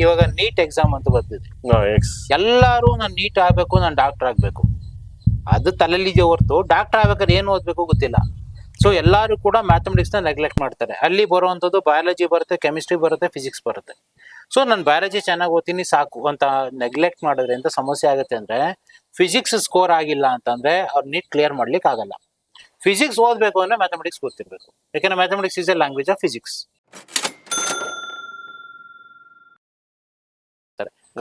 ಇವಾಗ NEET exam ಅಂತ ಬರ್ತಿದೆ. ಎಲ್ಲಾರು ನಾನು ನೀಟ್ ಆಗ್ಬೇಕು, ನಾನು ಡಾಕ್ಟರ್ ಆಗ್ಬೇಕು, ಅದು ತಲೆಲಿದೆ ಹೊರ್ತು ಡಾಕ್ಟರ್ ಆಗ್ಬೇಕಾದ್ರೆ ಏನು ಓದ್ಬೇಕು ಗೊತ್ತಿಲ್ಲ. ಸೊ ಎಲ್ಲಾರು ಕೂಡ ಮ್ಯಾಥಮೆಟಿಕ್ಸ್ ನ ನೆಗ್ಲೆಕ್ಟ್ ಮಾಡ್ತಾರೆ. ಅಲ್ಲಿ ಬರುವಂತದ್ದು ಬಯಾಲಜಿ ಬರುತ್ತೆ, ಕೆಮಿಸ್ಟ್ರಿ ಬರುತ್ತೆ, ಫಿಸಿಕ್ಸ್ ಬರುತ್ತೆ. ಸೊ ನಾನು ಬಯಾಲಜಿ ಚೆನ್ನಾಗಿ ಓದ್ತೀನಿ ಸಾಕು ಅಂತ ನೆಗ್ಲೆಕ್ಟ್ ಮಾಡಿದ್ರೆ ಎಂತ ಸಮಸ್ಯೆ ಆಗುತ್ತೆ ಅಂದ್ರೆ, ಫಿಸಿಕ್ಸ್ ಸ್ಕೋರ್ ಆಗಿಲ್ಲ ಅಂತಂದ್ರೆ ಅವ್ರು ನೀಟ್ ಕ್ಲಿಯರ್ ಮಾಡ್ಲಿಕ್ಕೆ ಆಗಲ್ಲ. ಫಿಸಿಕ್ಸ್ ಓದ್ಬೇಕು ಅಂದ್ರೆ ಮ್ಯಾಥಮೆಟಿಕ್ಸ್ ಗೊತ್ತಿರ್ಬೇಕು, ಯಾಕಂದ್ರೆ mathematics is a language of physics.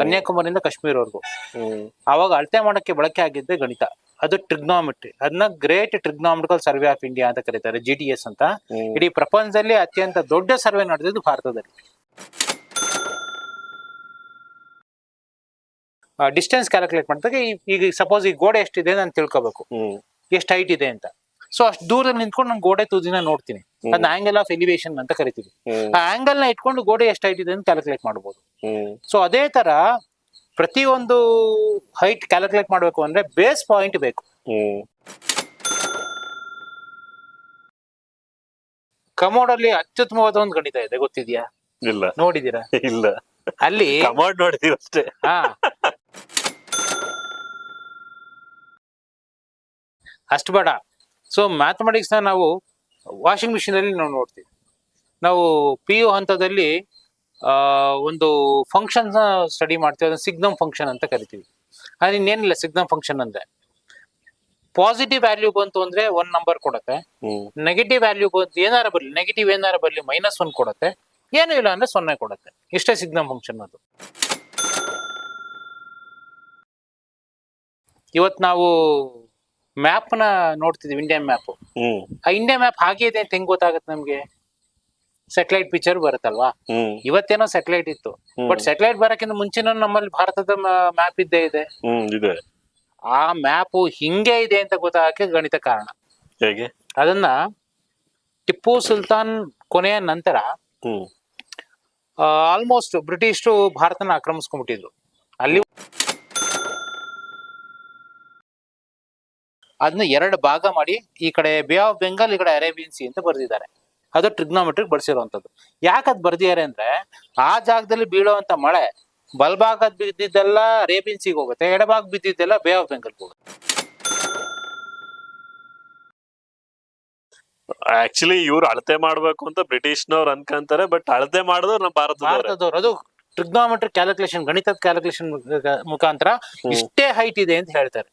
ಕನ್ಯಾಕುಮಾರಿಯಿಂದ ಕಾಶ್ಮೀರ್ವರೆಗೂ ಅವಾಗ ಅಳತೆ ಮಾಡಕ್ಕೆ ಬಳಕೆ ಆಗಿದ್ದೆ ಗಣಿತ. ಅದು ಟ್ರಿಗ್ನಾಮೆಟ್ರಿ. ಅದನ್ನ great trigonometrical survey of India ಅಂತ ಕರೀತಾರೆ, GTS ಅಂತ. ಇಡೀ ಪ್ರಪಂಚದಲ್ಲಿ ಅತ್ಯಂತ ದೊಡ್ಡ ಸರ್ವೆ ನಡೆದಿದ್ದು ಭಾರತದಲ್ಲಿ. ಡಿಸ್ಟೆನ್ಸ್ ಕ್ಯಾಲ್ಕುಲೇಟ್ ಮಾಡಿದಾಗ ಈಗ ಸಪೋಸ್ ಈ ಗೋಡೆ ಎಷ್ಟಿದೆ ನಾನು ತಿಳ್ಕೊಬೇಕು, ಎಷ್ಟು ಹೈಟ್ ಇದೆ ಅಂತ. ಸೊ ಅಷ್ಟು ದೂರದಲ್ಲಿ ನಿಂತ್ಕೊಂಡು ನಾನು ಗೋಡೆ ತುದಿನ ನೋಡ್ತೀನಿ, ಅದನ್ನ ಆಂಗಲ್ ಆಫ್ ಎಲಿವೇಶನ್ ಅಂತ ಕರಿತೀವಿ. ಆ ಆಂಗಲ್ ನ ಇಟ್ಕೊಂಡು ಗೋಡೆ ಎಷ್ಟು ಹೈಟ್ ಇದೆ ಅಂತ ಕ್ಯಾಲ್ಕುಲೇಟ್ ಮಾಡಬಹುದು. ಸೊ ಅದೇ ತರ ಪ್ರತಿಯೊಂದು ಹೈಟ್ ಕ್ಯಾಲ್ಕುಲೇಟ್ ಮಾಡ್ಬೇಕು ಅಂದ್ರೆ ಬೇಸ್ ಪಾಯಿಂಟ್ ಬೇಕು. ಕಮೋಡಲ್ಲಿ ಅತ್ಯುತ್ತಮವಾದ ಒಂದು ಗಣಿತ ಇದೆ, ಗೊತ್ತಿದ್ಯಾ? ಇಲ್ಲ. ನೋಡಿದೀರಾ? ಇಲ್ಲ. ಅಲ್ಲಿ ಕಮೋಡ್ ನೋಡಿದೀವಿ ಅಷ್ಟೇ. ಅಷ್ಟು ಬೇಡ. ಸೊ ಮ್ಯಾಥಮೆಟಿಕ್ಸ್ ನ ನಾವು ವಾಷಿಂಗ್ ಮಿಷಿನ್ ಅಲ್ಲಿ ನಾವು ನೋಡ್ತೀವಿ. ನಾವು PU ಹಂತದಲ್ಲಿ ಒಂದು ಫಂಕ್ಷನ್ ಸ್ಟಡಿ ಮಾಡ್ತೀವಿ, ಅದನ್ನ ಸಿಗ್ನಮ್ ಫಂಕ್ಷನ್ ಅಂತ ಕರಿತೀವಿ. ಅದು ಇನ್ನೇನಿಲ್ಲ, ಸಿಗ್ನಮ್ ಫಂಕ್ಷನ್ ಅಂದ್ರೆ ಪಾಸಿಟಿವ್ ವ್ಯಾಲ್ಯೂ ಬಂತು ಅಂದ್ರೆ 1 ನಂಬರ್ ಕೊಡುತ್ತೆ, ನೆಗೆಟಿವ್ ವ್ಯಾಲ್ಯೂ ಬಂತು ಏನಾರ ಬರ್ಲಿ, ನೆಗೆಟಿವ್ ಏನಾರ ಬರ್ಲಿ -1 ಕೊಡುತ್ತೆ, ಏನು ಇಲ್ಲ ಅಂದ್ರೆ 0 ಕೊಡುತ್ತೆ. ಇಷ್ಟೇ ಸಿಗ್ನಮ್ ಫಂಕ್ಷನ್. ಅದು ಇವತ್ತು ನಾವು ಮ್ಯಾಪ್ ನ ನೋಡ್ತಿದೀವಿ, ಇಂಡಿಯನ್ ಮ್ಯಾಪ್. ಆ ಇಂಡಿಯಾ ಮ್ಯಾಪ್ ಹಾಗೆ ಇದೆ ಅಂತ ಹೆಂಗ್ ಗೊತ್ತಾಗತ್ತೆ ನಮ್ಗೆ? ಸ್ಯಾಟಲೈಟ್ ಪಿಕ್ಚರ್ ಬರುತ್ತಲ್ವಾ. ಇವತ್ತೇನೋ ಸ್ಯಾಟಲೈಟ್ ಇತ್ತು, ಬಟ್ ಸ್ಯಾಟಲೈಟ್ ಬರಕ್ಕಿಂತ ಮುಂಚೆನೂ ನಮ್ಮಲ್ಲಿ ಭಾರತದ ಮ್ಯಾಪ್ ಇದ್ದೇ ಇದೆ. ಆ ಮ್ಯಾಪ್ ಹಿಂಗೆ ಇದೆ ಅಂತ ಗೊತ್ತಾಗಕ್ಕೆ ಗಣಿತ ಕಾರಣ. ಹೇಗೆ? ಅದನ್ನ ಟಿಪ್ಪು ಸುಲ್ತಾನ್ ಕೊನೆಯ ನಂತರ ಆಲ್ಮೋಸ್ಟ್ ಬ್ರಿಟಿಷರು ಭಾರತನ ಆಕ್ರಮಿಸ್ಕೊಂಡ್ಬಿಟ್ಟಿದ್ರು. ಅಲ್ಲಿ ಅದನ್ನ 2 ಭಾಗ ಮಾಡಿ, ಈ ಕಡೆ ಬೇ ಆಫ್ ಬೆಂಗಾಲ್, ಈ ಕಡೆ ಅರೇಬಿಯನ್ ಸಿ ಅಂತ ಬರ್ದಿದ್ದಾರೆ. ಅದು ಟ್ರಿಗ್ನೋಮೆಟ್ರಿಕ್ ಬಳಸಿರುವಂತದ್ದು. ಯಾಕೆ ಅದ್ ಬರ್ದಿದ್ದಾರೆ ಅಂದ್ರೆ, ಆ ಜಾಗದಲ್ಲಿ ಬೀಳುವಂತ ಮಳೆ ಬಲ್ಭಾಗ ಬಿದ್ದಿದ್ದೆಲ್ಲ ಅರೇಬಿಯನ್ ಸಿಗೆ ಹೋಗುತ್ತೆ, ಎಡಭಾಗ ಬಿದ್ದಿದ್ದೆಲ್ಲ ಬೇ ಆಫ್ ಬೆಂಗಾಲ್ ಹೋಗುತ್ತೆ. ಆಕ್ಚುಲಿ ಇವ್ರು ಅಳತೆ ಮಾಡ್ಬೇಕು ಅಂತ ಬ್ರಿಟಿಷ್ನವ್ರು ಅನ್ಕಂತಾರೆ, ಬಟ್ ಅಳತೆ ಮಾಡಿದ್ರು ನಮ್ಮ ಭಾರತದವ್ರು. ಅದು ಟ್ರಿಗ್ನೋಮೆಟ್ರಿಕ್ ಕ್ಯಾಲ್ಕುಲೇಷನ್, ಗಣಿತದ ಕ್ಯಾಲ್ಕುಲೇಷನ್ ಮುಖಾಂತರ ಇಷ್ಟೇ ಹೈಟ್ ಇದೆ ಅಂತ ಹೇಳ್ತಾರೆ.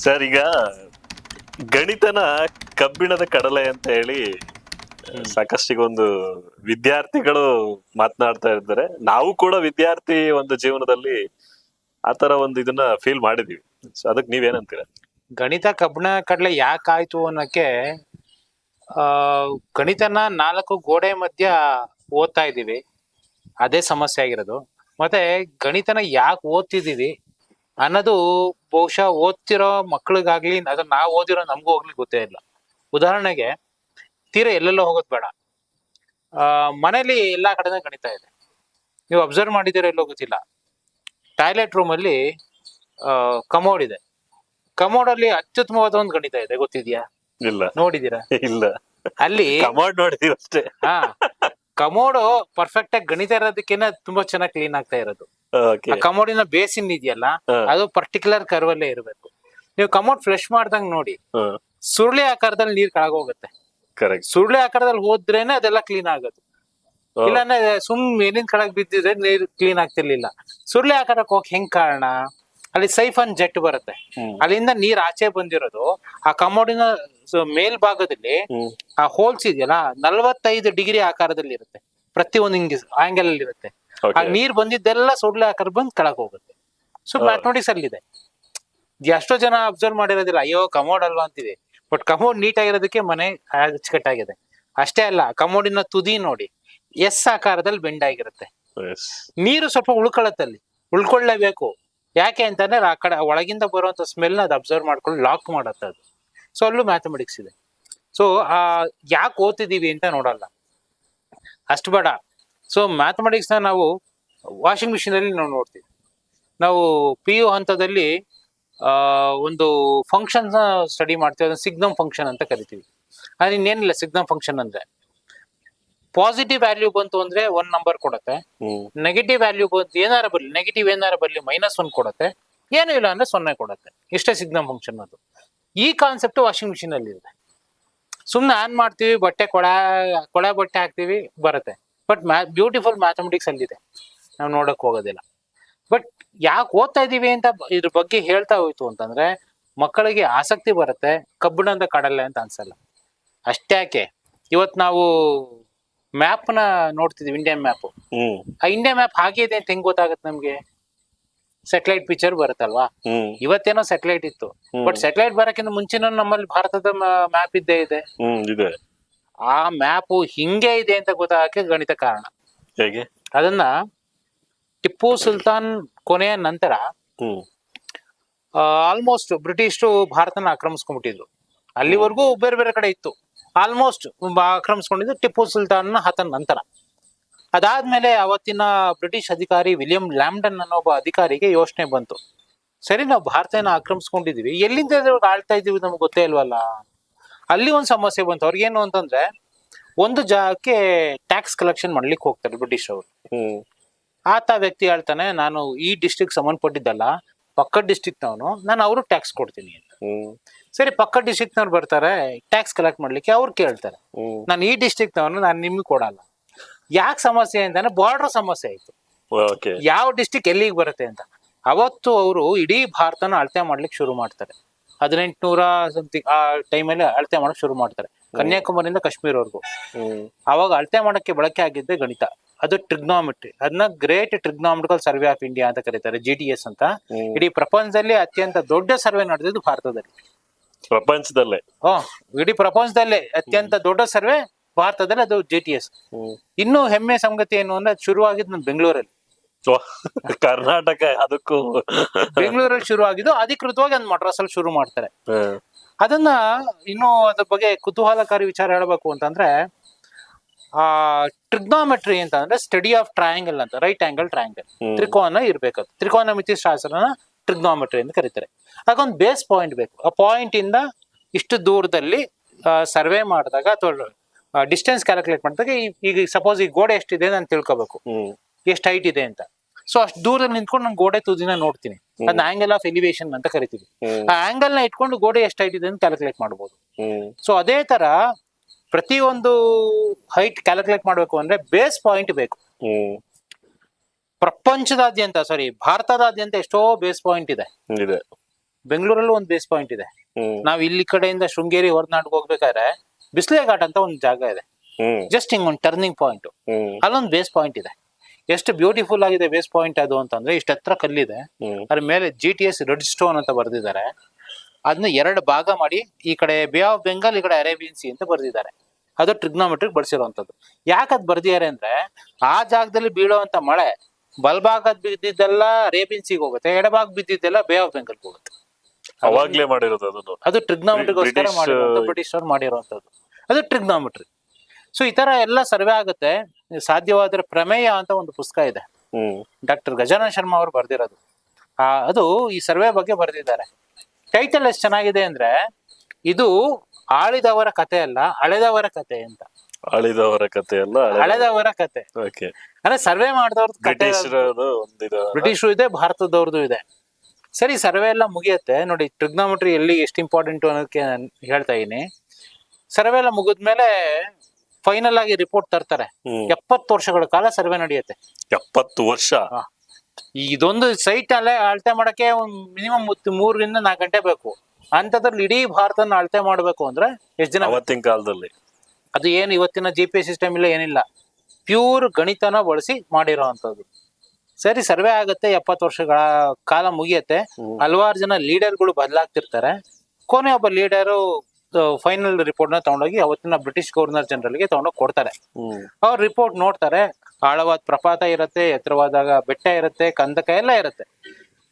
ಸರ್, ಈಗ ಗಣಿತನ ಕಬ್ಬಿಣದ ಕಡಲೆ ಅಂತ ಹೇಳಿ ಸಾಕಷ್ಟಿಗೊಂದು ವಿದ್ಯಾರ್ಥಿಗಳು ಮಾತನಾಡ್ತಾ ಇರ್ತಾರೆ. ನಾವು ಕೂಡ ವಿದ್ಯಾರ್ಥಿ ಒಂದು ಜೀವನದಲ್ಲಿ ಆತರ ಒಂದು ಇದನ್ನ ಫೀಲ್ ಮಾಡಿದೀವಿ. ಸೊ ಅದಕ್ಕೆ ನೀವೇನಂತೀರ? ಗಣಿತ ಕಬ್ಬಿಣ ಕಡಲೆ ಯಾಕಾಯ್ತು ಅನ್ನಕ್ಕೆ, ಗಣಿತನ 4 ಗೋಡೆ ಮಧ್ಯ ಓದ್ತಾ ಇದೀವಿ, ಅದೇ ಸಮಸ್ಯೆ ಆಗಿರೋದು. ಮತ್ತೆ ಗಣಿತನ ಯಾಕೆ ಓದ್ತಿದೀವಿ ಅನ್ನೋದು ಬಹುಶಃ ಓದ್ತಿರೋ ಮಕ್ಳಿಗಾಗ್ಲಿ, ಅದನ್ನ ನಾವು ಓದಿರೋ ನಮಗೂ ಹೋಗ್ಲಿ ಗೊತ್ತೇ ಇಲ್ಲ. ಉದಾಹರಣೆಗೆ, ತೀರಾ ಎಲ್ಲೆಲ್ಲೋ ಹೋಗೋದು ಬೇಡ, ಮನೇಲಿ ಎಲ್ಲಾ ಕಡೆನೇ ಗಣಿತ ಇದೆ. ನೀವು ಅಬ್ಸರ್ವ್ ಮಾಡಿದಿರೋ ಎಲ್ಲೋ ಗೊತ್ತಿಲ್ಲ, ಟಾಯ್ಲೆಟ್ ರೂಮ್ ಅಲ್ಲಿ ಕಮೋಡ್ ಇದೆ. ಕಮೋಡ್ ಅಲ್ಲಿ ಅತ್ಯುತ್ತಮವಾದ ಒಂದು ಗಣಿತ ಇದೆ, ಗೊತ್ತಿದ್ಯಾ? ಇಲ್ಲ. ನೋಡಿದೀರಾ? ಇಲ್ಲ. ಅಲ್ಲಿ ಕಮೋಡ್ ನೋಡಿದೀವಿ ಅಷ್ಟೇ. ಕಮೋಡ್ ಪರ್ಫೆಕ್ಟ್ ಆಗಿ ಗಣಿತ ಇರೋದಕ್ಕೇನೆ ತುಂಬಾ ಚೆನ್ನಾಗಿ ಕ್ಲೀನ್ ಆಗ್ತಾ ಇರೋದು. ಕಮೋಡಿನ ಬೇಸಿನ್ ಇದೆಯಲ್ಲ, ಅದು ಪರ್ಟಿಕ್ಯುಲರ್ ಕರ್ವ್ ಅಲ್ಲೇ ಇರಬೇಕು. ನೀವು ಕಮೋಡ್ ಫ್ರೆಶ್ ಮಾಡ್ದಂಗ್ ನೋಡಿ, ಸುರುಳಿ ಆಕಾರದಲ್ಲಿ ನೀರ್ ಕೆಳಗೋಗುತ್ತೆ. ಸುರುಳಿ ಆಕಾರದಲ್ಲಿ ಹೋದ್ರೇನೆ ಅದೆಲ್ಲ ಕ್ಲೀನ್ ಆಗೋದು. ಇಲ್ಲಾಂದ್ರೆ ಮೇಲಿನ ಕೆಳಗ್ ಬಿದ್ದಿದ್ರೆ ನೀರ್ ಕ್ಲೀನ್ ಆಗ್ತಿರ್ಲಿಲ್ಲ. ಸುರುಳಿ ಆಕಾರಕ್ಕೆ ಹೋಗಕ್ ಹೆಂಗ್ ಕಾರಣ? ಅಲ್ಲಿ ಸೈಫನ್ ಜೆಟ್ ಬರುತ್ತೆ, ಅಲ್ಲಿಂದ ನೀರ್ ಆಚೆ ಬಂದಿರೋದು ಆ ಕಮೋಡಿನ ಮೇಲ್ಭಾಗದಲ್ಲಿ ಆ ಹೋಲ್ಸ್ ಇದೆಯಲ್ಲ 45 ಡಿಗ್ರಿ ಆಕಾರದಲ್ಲಿ ಇರುತ್ತೆ, ಪ್ರತಿಯೊಂದು ಹಿಂಗ್ ಆಂಗಲ್ ಅಲ್ಲಿ ಇರುತ್ತೆ. ಆ ನೀರ್ ಬಂದಿದ್ದೆಲ್ಲ ಸುರುಳಿ ಆಕಾರ ಬಂದು ಕೆಳಗ್ ಹೋಗುತ್ತೆ. ಸೊ ಮ್ಯಾಥಮೆಟಿಕ್ಸ್ ಅಲ್ಲಿದೆ. ಎಷ್ಟೋ ಜನ ಅಬ್ಸರ್ವ್ ಮಾಡಿರೋದಿಲ್ಲ, ಅಯ್ಯೋ ಕಮೋಡ್ ಅಲ್ವಾ ಅಂತೀವಿ, ಬಟ್ ಕಮೋಡ್ ನೀಟ್ ಆಗಿರೋದಕ್ಕೆ ಮನೆ ಅಚ್ಚುಕಟ್ಟಾಗಿದೆ. ಅಷ್ಟೇ ಅಲ್ಲ, ಕಮೋಡಿನ ತುದಿ ನೋಡಿ ಎಸ್ ಆಕಾರದಲ್ಲಿ ಬೆಂಡ್ ಆಗಿರುತ್ತೆ. ನೀರು ಸ್ವಲ್ಪ ಉಳ್ಕೊಳ್ಳತ್ತಲ್ಲಿ, ಉಳ್ಕೊಳ್ಳೇಬೇಕು. ಯಾಕೆ ಅಂತಂದ್ರೆ ಆ ಕಡೆ ಒಳಗಿಂದ ಬರುವಂತ ಸ್ಮೆಲ್ ನ ಅದು ಅಬ್ಸರ್ವ್ ಮಾಡ್ಕೊಂಡು ಲಾಕ್ ಮಾಡತ್ತೆ ಅದು. ಸೊ ಅಲ್ಲೂ ಮ್ಯಾಥಮೆಟಿಕ್ಸ್ ಇದೆ. ಸೊ ಯಾಕೆ ಓದ್ತಿದೀವಿ ಅಂತ ನೋಡಲ್ಲ, ಅಷ್ಟು ಬೇಡ. ಸೊ ಮ್ಯಾಥಮೆಟಿಕ್ಸ್ ನ ನಾವು ವಾಷಿಂಗ್ ಮಿಷಿನ್ ಅಲ್ಲಿ ನಾವು ನೋಡ್ತೀವಿ. ನಾವು PU ಹಂತದಲ್ಲಿ ಒಂದು ಫಂಕ್ಷನ್ ಸ್ಟಡಿ ಮಾಡ್ತೀವಿ, ಅದನ್ನ ಸಿಗ್ನಮ್ ಫಂಕ್ಷನ್ ಅಂತ ಕರಿತೀವಿ. ಅದು ಇನ್ನೇನಿಲ್ಲ, ಸಿಗ್ನಮ್ ಫಂಕ್ಷನ್ ಅಂದ್ರೆ ಪಾಸಿಟಿವ್ ವ್ಯಾಲ್ಯೂ ಬಂತು ಅಂದ್ರೆ 1 ನಂಬರ್ ಕೊಡುತ್ತೆ, ನೆಗೆಟಿವ್ ವ್ಯಾಲ್ಯೂ ಬಂತು ಏನಾರ ಬರ್ಲಿ, ನೆಗೆಟಿವ್ ಏನಾರ ಬರ್ಲಿ -1 ಕೊಡುತ್ತೆ, ಏನು ಇಲ್ಲ ಅಂದ್ರೆ 0 ಕೊಡುತ್ತೆ. ಇಷ್ಟೇ ಸಿಗ್ನಲ್ ಫಂಕ್ಷನ್ ಅದು. ಈ ಕಾನ್ಸೆಪ್ಟ್ ವಾಷಿಂಗ್ ಮಿಷಿನ್ ಅಲ್ಲಿ ಇದೆ. ಸುಮ್ನೆ ಆನ್ ಮಾಡ್ತೀವಿ, ಬಟ್ಟೆ ಕೊಳೆ ಬಟ್ಟೆ ಹಾಕ್ತಿವಿ, ಬರುತ್ತೆ. ಬಟ್ ಬ್ಯೂಟಿಫುಲ್ ಮ್ಯಾಥಮೆಟಿಕ್ಸ್ ಅಲ್ಲಿದೆ, ನಾವು ನೋಡಕ್ ಹೋಗೋದಿಲ್ಲ. ಬಟ್ ಯಾಕೆ ಓದ್ತಾ ಇದೀವಿ ಅಂತ ಇದ್ರ ಬಗ್ಗೆ ಹೇಳ್ತಾ ಹೋಯ್ತು ಅಂತಂದ್ರೆ ಮಕ್ಕಳಿಗೆ ಆಸಕ್ತಿ ಬರುತ್ತೆ, ಕಬ್ಬಿಣದ ಕಡಲೆ ಅಂತ ಅನ್ಸಲ್ಲ. ಅಷ್ಟ್ಯಾಕೆ ಇವತ್ ನಾವು ಮ್ಯಾಪ್ ನ ನೋಡ್ತಿದೀವಿ, ಇಂಡಿಯನ್ ಮ್ಯಾಪ್. ಆ ಇಂಡಿಯಾ ಮ್ಯಾಪ್ ಹಾಗೆ ಇದೆ ಅಂತ ಹೆಂಗ್ ಗೊತ್ತಾಗುತ್ತೆ ನಮ್ಗೆ? ಸ್ಯಾಟಲೈಟ್ ಪಿಕ್ಚರ್ ಬರುತ್ತಲ್ವಾ. ಇವತ್ತೇನೋ ಸ್ಯಾಟಲೈಟ್ ಇತ್ತು, ಬಟ್ ಸ್ಯಾಟಲೈಟ್ ಬರಕ್ಕಿಂತ ಮುಂಚೆನೂ ನಮ್ಮಲ್ಲಿ ಭಾರತದ ಮ್ಯಾಪ್ ಇದ್ದೇ ಇದೆ. ಆ ಮ್ಯಾಪ್ ಹಿಂಗೆ ಇದೆ ಅಂತ ಗೊತ್ತಾಗಕ್ಕೆ ಗಣಿತ ಕಾರಣ. ಹೇಗೆ? ಅದನ್ನ ಟಿಪ್ಪು ಸುಲ್ತಾನ್ ಕೊನೆಯ ನಂತರ ಆಲ್ಮೋಸ್ಟ್ ಬ್ರಿಟಿಷರು ಭಾರತನ ಆಕ್ರಮಿಸ್ಕೊಂಡ್ಬಿಟ್ಟಿದ್ರು. ಅಲ್ಲಿವರೆಗೂ ಬೇರೆ ಬೇರೆ ಕಡೆ ಇತ್ತು, ಆಲ್ಮೋಸ್ಟ್ ಆಕ್ರಮಿಸ್ಕೊಂಡಿದ್ದು ಟಿಪ್ಪು ಸುಲ್ತಾನ್ ಹತನ ನಂತರ. ಅದಾದ್ಮೇಲೆ ಅವತ್ತಿನ ಬ್ರಿಟಿಷ್ ಅಧಿಕಾರಿ ವಿಲಿಯಂ ಲ್ಯಾಂಬ್ಡನ್ ಅನ್ನೋ ಒಬ್ಬ ಅಧಿಕಾರಿಗೆ ಯೋಚನೆ ಬಂತು, ಸರಿ ನಾವು ಭಾರತನ ಆಕ್ರಮಿಸ್ಕೊಂಡಿದೀವಿ, ಎಲ್ಲಿಂದ ಆಳ್ತಾ ಇದೀವಿ ನಮ್ಗೆ ಗೊತ್ತೇ ಇಲ್ವಲ್ಲ. ಅಲ್ಲಿ ಒಂದ್ ಸಮಸ್ಯೆ ಬಂತು ಅವ್ರಿಗೇನು ಅಂತಂದ್ರೆ, ಒಂದು ಜಾಗಕ್ಕೆ ಟ್ಯಾಕ್ಸ್ ಕಲೆಕ್ಷನ್ ಮಾಡ್ಲಿಕ್ಕೆ ಹೋಗ್ತಾರೆ ಬ್ರಿಟಿಷ್ ಅವರು. ಆತ ವ್ಯಕ್ತಿ ಹೇಳ್ತಾನೆ, ನಾನು ಈ ಡಿಸ್ಟ್ರಿಕ್ಟ್ ಸಂಬಂಧಪಟ್ಟಿದ್ದಲ್ಲ, ಪಕ್ಕದ ಡಿಸ್ಟ್ರಿಕ್ಟ್ ನವನು, ನಾನು ಅವ್ರಿಗೆ ಟ್ಯಾಕ್ಸ್ ಕೊಡ್ತೀನಿ ಅಂತ. ಸರಿ, ಪಕ್ಕದ ಡಿಸ್ಟ್ರಿಕ್ಟ್ ನವ್ರು ಬರ್ತಾರೆ ಟ್ಯಾಕ್ಸ್ ಕಲೆಕ್ಟ್ ಮಾಡ್ಲಿಕ್ಕೆ, ಅವ್ರು ಕೇಳ್ತಾರೆ ನಾನು ಈ ಡಿಸ್ಟ್ರಿಕ್ಟ್ ನವನು, ನಾನು ನಿಮ್ಗೆ ಕೊಡಲ್ಲ. ಯಾಕೆ ಸಮಸ್ಯೆ ಅಂತಾನೆ ಬಾರ್ಡರ್ ಸಮಸ್ಯೆ ಆಯ್ತು, ಯಾವ ಡಿಸ್ಟ್ರಿಕ್ಟ್ ಎಲ್ಲಿಗೆ ಬರುತ್ತೆ ಅಂತ. ಅವತ್ತು ಅವರು ಇಡೀ ಭಾರತನ ಅಳತೆ ಮಾಡ್ಲಿಕ್ಕೆ ಶುರು ಮಾಡ್ತಾರೆ. 1800 ಸಮಥಿಂಗ್ ಆ ಟೈಮಲ್ಲಿ ಅಳತೆ ಮಾಡಕ್ ಶುರು ಮಾಡ್ತಾರೆ, ಕನ್ಯಾಕುಮಾರಿಯಿಂದ ಕಾಶ್ಮೀರ್ವರೆಗೂ. ಅವಾಗ ಅಳತೆ ಮಾಡಕ್ಕೆ ಬಳಕೆ ಆಗಿದ್ದೆ ಗಣಿತ, ಅದು ಟ್ರಿಗ್ನಾಮೆಟ್ರಿ. ಅದನ್ನ great trigonometrical survey of India ಅಂತ ಕರೀತಾರೆ, GTS ಅಂತ. ಇಡೀ ಪ್ರಪಂಚದಲ್ಲಿ ಅತ್ಯಂತ ದೊಡ್ಡ ಸರ್ವೆ ನಡೆದಿದ್ದು ಭಾರತದಲ್ಲಿ. ಪ್ರಪಂಚದಲ್ಲೇ? ಇಡೀ ಪ್ರಪಂಚದಲ್ಲೇ ಅತ್ಯಂತ ದೊಡ್ಡ ಸರ್ವೆ ಭಾರತದಲ್ಲಿ, ಅದು GTS. ಇನ್ನು ಹೆಮ್ಮೆ ಸಂಗತಿ ಏನು ಅಂದ್ರೆ, ಅದು ಶುರುವಾಗಿದ್ದು ನಮ್ಮ ಬೆಂಗಳೂರಲ್ಲಿ. ಕರ್ನಾಟಕ ಅದಕ್ಕೂ ಬೆಂಗಳೂರಲ್ಲಿ ಶುರು ಆಗಿದ್ದು, ಅಧಿಕೃತವಾಗಿ ಒಂದು ಮಡ್ರಾಸ್ ಅಲ್ಲಿ ಶುರು ಮಾಡ್ತಾರೆ. ಅದನ್ನ ಇನ್ನೂ ಅದ್ರ ಬಗ್ಗೆ ಕುತೂಹಲಕಾರಿ ವಿಚಾರ ಹೇಳ್ಬೇಕು ಅಂತಂದ್ರೆ, ಟ್ರಿಗ್ನಾಮೆಟ್ರಿ ಅಂತ ಅಂದ್ರೆ ಸ್ಟಡಿ ಆಫ್ ಟ್ರಯಾಂಗಲ್ ಅಂತ, ರೈಟ್ ಆಂಗಲ್ ಟ್ರಯಾಂಗಲ್, ತ್ರಿಕೋನ ಇರ್ಬೇಕು. ತ್ರಿಕೋನಮಿತಿ ಶಾಸ್ತ್ರನ ಟ್ರಿಗ್ನಾಮೆಟ್ರಿ ಅಂತ ಕರೀತಾರೆ. ಅದಕ್ಕೊಂದು ಬೇಸ್ ಪಾಯಿಂಟ್ ಬೇಕು. ಆ ಪಾಯಿಂಟ್ ಇಂದ ಇಷ್ಟು ದೂರದಲ್ಲಿ ಸರ್ವೆ ಮಾಡಿದಾಗ ಅಥವಾ ಡಿಸ್ಟೆನ್ಸ್ ಕ್ಯಾಲ್ಕುಲೇಟ್ ಮಾಡಿದಾಗ, ಈಗ ಸಪೋಸ್ ಈ ಗೋಡೆ ಎಷ್ಟಿದೆ ನಾನು ತಿಳ್ಕೊಬೇಕು, ಎಷ್ಟು ಹೈಟ್ ಇದೆ ಅಂತ. ಸೊ ಅಷ್ಟು ದೂರದಲ್ಲಿ ನಿಂತ್ಕೊಂಡು ನಾನು ಗೋಡೆ ತುದಿನ ನೋಡ್ತೀನಿ, ಅದನ್ನ ಆಂಗಲ್ ಆಫ್ ಎಲಿವೇಶನ್ ಅಂತ ಕರಿತೀವಿ. ಆ ಆಂಗಲ್ ನ ಇಟ್ಕೊಂಡು ಗೋಡೆ ಎಷ್ಟು ಹೈಟ್ ಇದೆ ಅಂತ ಕ್ಯಾಲ್ಕುಲೇಟ್ ಮಾಡಬಹುದು. ಸೊ ಅದೇ ತರ ಪ್ರತಿಯೊಂದು ಹೈಟ್ ಕ್ಯಾಲ್ಕುಲೇಟ್ ಮಾಡ್ಬೇಕು ಅಂದ್ರೆ ಬೇಸ್ ಪಾಯಿಂಟ್ ಬೇಕು. ಪ್ರಪಂಚದಾದ್ಯಂತ, ಭಾರತದಾದ್ಯಂತ ಎಷ್ಟೋ ಬೇಸ್ ಪಾಯಿಂಟ್ ಇದೆ. ಬೆಂಗಳೂರಲ್ಲೂ ಒಂದು ಬೇಸ್ ಪಾಯಿಂಟ್ ಇದೆ. ನಾವ್ ಇಲ್ಲಿ ಕಡೆಯಿಂದ ಶೃಂಗೇರಿ ಹೊರನಾಡ್ಗೆ ಹೋಗ್ಬೇಕಾದ್ರೆ ಬಿಸ್ಲೆ ಘಾಟ್ ಅಂತ ಒಂದು ಜಾಗ ಇದೆ, ಜಸ್ಟ್ ಹಿಂಗ್ ಒಂದು ಟರ್ನಿಂಗ್ ಪಾಯಿಂಟ್, ಅಲ್ಲೊಂದು ಬೇಸ್ ಪಾಯಿಂಟ್ ಇದೆ. ಎಷ್ಟು ಬ್ಯೂಟಿಫುಲ್ ಆಗಿದೆ ಬೇಸ್ ಪಾಯಿಂಟ್ ಅದು ಅಂತಂದ್ರೆ, ಇಷ್ಟ ಹತ್ರ ಕಲ್ಲಿದೆ, ಅದ್ರ ಮೇಲೆ GTS ರೆಡ್ ಸ್ಟೋನ್ ಅಂತ ಬರ್ದಿದ್ದಾರೆ. ಅದನ್ನ 2 ಭಾಗ ಮಾಡಿ, ಈ ಕಡೆ ಬೇ ಆಫ್ ಬೆಂಗಾಲ್, ಈ ಕಡೆ ಅರೇಬಿಯನ್ ಸಿ ಅಂತ ಬರ್ದಿದ್ದಾರೆ. ಅದು ಟ್ರಿಗ್ನೋಮೆಟ್ರಿಕ್ ಬಳಸಿರುವಂತದ್ದು. ಯಾಕೆ ಅದ್ ಬರ್ದಿದ್ದಾರೆ ಅಂದ್ರೆ, ಆ ಜಾಗದಲ್ಲಿ ಬೀಳುವಂತ ಮಳೆ ಬಲ್ಭಾಗದ್ ಬಿದ್ದಿದ್ದೆಲ್ಲ ಅರೇಬಿಯನ್ ಸಿಗೆ ಹೋಗುತ್ತೆ, ಎಡಭಾಗ ಬಿದ್ದಿದ್ದೆಲ್ಲ ಬೇ ಆಫ್ ಬೆಂಗಾಲ್ ಹೋಗುತ್ತೆ. ಅವಾಗ್ಲೇ ಮಾಡಿರೋದು ಅದು ಟ್ರಿಗ್ನೋಮೆಟ್ರಿಗೋಸ್ಕರ ಮಾಡಿರುವಂತ, ಬ್ರಿಟಿಷರು ಮಾಡಿರುವಂತದ್ದು ಅದು ಟ್ರಿಗ್ನೋಮೆಟ್ರಿ. ಸೊ ಈ ತರ ಎಲ್ಲ ಸರ್ವೆ ಆಗುತ್ತೆ. ಸಾಧ್ಯವಾದ್ರೆ ಪ್ರಮೇಯ ಅಂತ ಒಂದು ಪುಸ್ತಕ ಇದೆ, ಡಾಕ್ಟರ್ ಗಜಾನನ ಶರ್ಮಾ ಅವರು ಬರ್ದಿರೋದು. ಅದು ಈ ಸರ್ವೆ ಬಗ್ಗೆ ಬರ್ದಿದ್ದಾರೆ. ಟೈಟಲ್ ಎಷ್ಟು ಚೆನ್ನಾಗಿದೆ ಅಂದ್ರೆ, ಇದು ಆಳಿದವರ ಕತೆ ಅಲ್ಲ, ಅಳೆದವರ ಕತೆ ಅಂತ. ಅಳಿದವರ ಕತೆ ಅಲ್ಲ, ಅಳೆದವರ ಕತೆ ಅಂದ್ರೆ ಸರ್ವೆ ಮಾಡಿದವ್ರ ಕತೆ. ಬ್ರಿಟಿಷರು ಇದೆ, ಭಾರತದವ್ರದ್ದು ಇದೆ. ಸರಿ, ಸರ್ವೆ ಎಲ್ಲ ಮುಗಿಯತ್ತೆ ನೋಡಿ. ಟ್ರಿಗ್ನೋಮೆಟ್ರಿ ಎಲ್ಲಿ ಎಷ್ಟು ಇಂಪಾರ್ಟೆಂಟ್ ಅನ್ನೋದಕ್ಕೆ ನಾನು ಹೇಳ್ತಾ ಇದೀನಿ. ಸರ್ವೆ ಎಲ್ಲ ಮುಗಿದ್ಮೇಲೆ ಫೈನಲ್ ಆಗಿ ರಿಪೋರ್ಟ್ ತರ್ತಾರೆ. 70 ವರ್ಷಗಳ ಕಾಲ ಸರ್ವೆ ನಡೆಯುತ್ತೆ. 70 ವರ್ಷ. ಇದೊಂದು ಸೈಟ್ ಅಲ್ಲೇ ಅಳತೆ ಮಾಡಕ್ಕೆ ಒಂದ್ ಮಿನಿಮಮ್ 3 ರಿಂದ 4 ಗಂಟೆ ಬೇಕು. ಅಂತದ್ರಲ್ಲಿ ಇಡೀ ಭಾರತನ ಅಳತೆ ಮಾಡ್ಬೇಕು ಅಂದ್ರೆ ಎಷ್ಟು ಜನ? ಅವತ್ತಿನ ಕಾಲದಲ್ಲಿ ಅದು ಏನು ಇವತ್ತಿನ GPS ಸಿಸ್ಟಮ್ ಇಲ್ಲ, ಏನಿಲ್ಲ, ಪ್ಯೂರ್ ಗಣಿತನ ಬಳಸಿ ಮಾಡಿರೋವಂಥದ್ದು. ಸರಿ, ಸರ್ವೆ ಆಗುತ್ತೆ, 70 ವರ್ಷಗಳ ಕಾಲ ಮುಗಿಯತ್ತೆ. ಹಲವಾರು ಜನ ಲೀಡರ್ಗಳು ಬದಲಾಗ್ತಿರ್ತಾರೆ. ಕೊನೆ ಒಬ್ಬ ಲೀಡರು ಫೈನಲ್ ರಿಪೋರ್ಟ್ ನ ತಗೊಂಡೋಗಿ ಅವತ್ತಿನ ಬ್ರಿಟಿಷ್ ಗವರ್ನರ್ ಜನರಲ್ಗೆ ತಗೊಂಡೋಗಿ ಕೊಡ್ತಾರೆ. ಅವ್ರ ರಿಪೋರ್ಟ್ ನೋಡ್ತಾರೆ. ಆಳವಾದ ಪ್ರಪಾತ ಇರುತ್ತೆ, ಎತ್ತರವಾದ ಬೆಟ್ಟ ಇರುತ್ತೆ, ಕಂದಕ ಎಲ್ಲ ಇರುತ್ತೆ.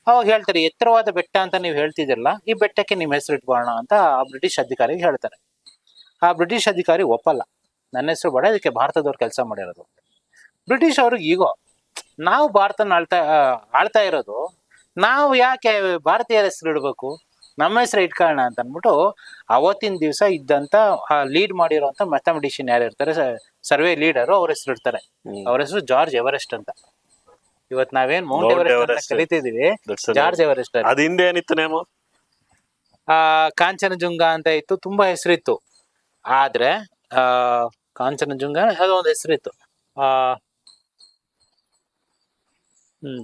ಅವಾಗ ಹೇಳ್ತಾರೆ, ಎತ್ತರವಾದ ಬೆಟ್ಟ ಅಂತ ನೀವು ಹೇಳ್ತಿದಿರಲ್ಲ, ಈ ಬೆಟ್ಟಕ್ಕೆ ನಿಮ್ ಹೆಸರು ಇಟ್ಬೋಣ ಅಂತ ಆ ಬ್ರಿಟಿಷ್ ಅಧಿಕಾರಿಗೆ ಹೇಳ್ತಾರೆ. ಆ ಬ್ರಿಟಿಷ್ ಅಧಿಕಾರಿ ಒಪ್ಪಲ್ಲ, ನನ್ನ ಹೆಸರು ಬೇಡ, ಇದಕ್ಕೆ ಭಾರತದವ್ರು ಕೆಲಸ ಮಾಡಿರೋದು. ಬ್ರಿಟಿಷ್ ಅವ್ರಿಗೆ ಈಗೋ, ನಾವು ಭಾರತನ ಆಳ್ತಾ ಇರೋದು, ನಾವು ಯಾಕೆ ಭಾರತೀಯರ ಹೆಸರು ಇಡ್ಬೇಕು, ನಮ್ಮ ಹೆಸರು ಇಟ್ಕೊಳ್ಳೋಣ ಅಂತ ಅಂದ್ಬಿಟ್ಟು ಅವತ್ತಿನ ದಿವಸ ಇದ್ದಂತ ಲೀಡ್ ಮಾಡಿರೋಂಥ ಮ್ಯಾಥಮೆಟಿಷಿಯನ್ ಯಾರು ಇರ್ತಾರೆ, ಸರ್ವೆ ಲೀಡರು, ಅವ್ರ ಹೆಸರು ಇರ್ತಾರೆ. ಅವ್ರ ಹೆಸರು ಜಾರ್ಜ್ ಎವರೆಸ್ಟ್ ಅಂತ. ಇವತ್ ನಾವೇನ್ ಮೌಂಟ್ ಎವರೆಸ್ಟ್ ಅಂತ ಕರಿತಿದೀವಿ, ಜಾರ್ಜ್ ಎವರೆಸ್ಟ್. ಅದ್ ಹಿಂದೆ ಏನಿತ್ತು ನೇಮು? ಕಾಂಚನಜುಂಗ ಅಂತ ಇತ್ತು, ತುಂಬಾ ಹೆಸರಿತ್ತು. ಆದ್ರೆ ಕಾಂಚನಜುಂಗ ಅದೊಂದು ಹೆಸರಿತ್ತು.